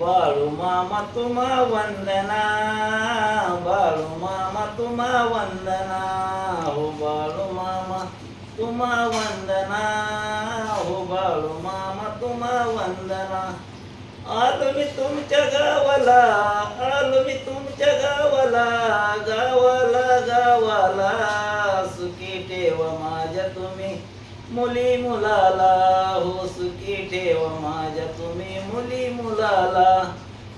बाळू मामा तुम्हा वंदना, बाळू मामा तुम्हा वंदना, हो बाळू मामा तुम्हा वंदना, हो बाळू मामा तुम्हा वंदना. आलो मी तुमच्या गावाला, आलो मी तुमच्या गावाला, गावाला गावाला, सुखी ठेवा माझ्या तुम्ही मुली मुलाला, हो सुखी ठेवा माझ्या तुम्ही मुली मुलाला.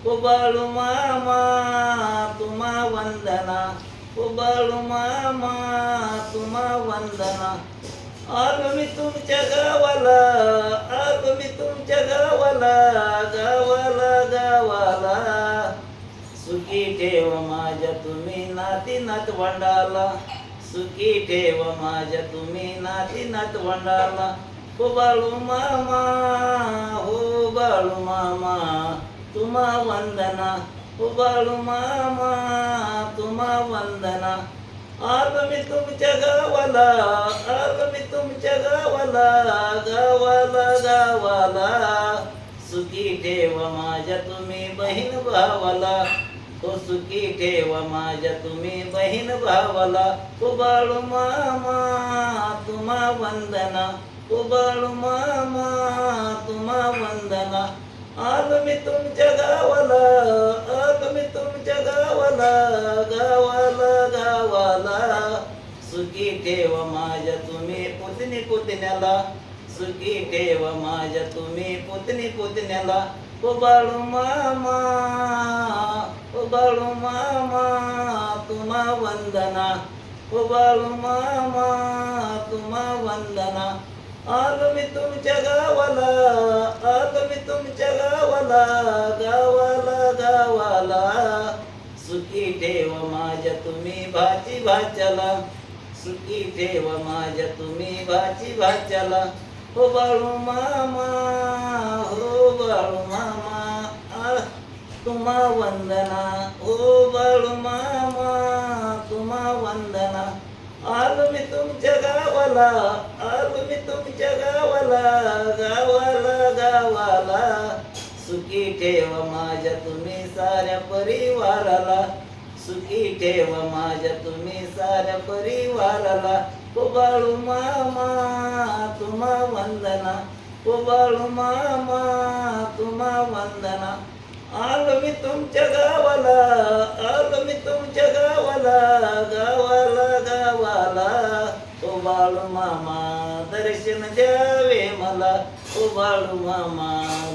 ओ बाळू मामा तुम्हा वंदना, ओ बाळू मामा तुम्हा वंदना. आलो मी तुमच्या गावाला, आलो मी तुमच्या गावाला, गावाला गावाला, सुखी ठेव माझ्या तुम्ही नाती नातवंडाला, सुखी ठेव माझ्या तुम्ही नाती नातवंडाला. हो बाळू मामा, हो बाळू मामा तुम्हा वंदना, हो बाळू मामा तुम्हा वंदना. आलो मी तुमच्या गावाला, आलो मी तुमच्या गावाला, गावाला गावाला, सुखी ठेव माझ्या तुम्ही बहीण भावाला, हो सुखी ठेव माझ्या तुम्ही बहीण भावाला. हो बाळू मामा तुम्हा वंदना, हो बाळू मामा तुम्हा वंदना. आलो मी तुमच्या गावाला, आलो मी तुमच्या गावाला, गावाला गावाला, सुखी ठेव माझ्या तुम्ही पुतणी पुतण्याला, सुखी ठेव माझ्या तुम्ही पुतणी पुतण्याला. हो बाळू मामा, हो बाळू मामा तुम्हा वंदना, हो बाळू मामा तुम्हा वंदना. आलो मी तुमच्या गावाला, आलो मी तुमच्या गावाला, गावाला गावाला, सुखी ठेव माझ्या तुम्ही भाची भाच्याला, सुखी ठेव माझ्या तुम्ही भाची भाच्याला. हो बाळू मामा, हो बाळू मामा तुम्हा वंदना, हो बाळू मामा तुम्हा वंदना. आलो मी तुमच्या गावाला, आलो मी तुमच्या गावाला, गावाला गावाला, सुखी ठेव माझ्या तुम्ही साऱ्या परिवाराला, सुखी ठेव माझ्या तुम्ही साऱ्या परिवाराला. हो बाळू मामा तुम्हा वंदना, हो बाळू मामा तुम्हा वंदना. आलो मी तुमच्या गावाला, आलो मी तुमच्या गावाला, गावाला गावाला, ओ बाळू मामा दर्शन द्यावे मला, ओ बाळू मामा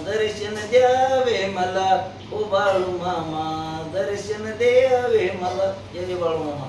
दर्शन द्यावे मला, ओ बाळू मामा दर्शन द्यावे मला. जय बाळू मामा.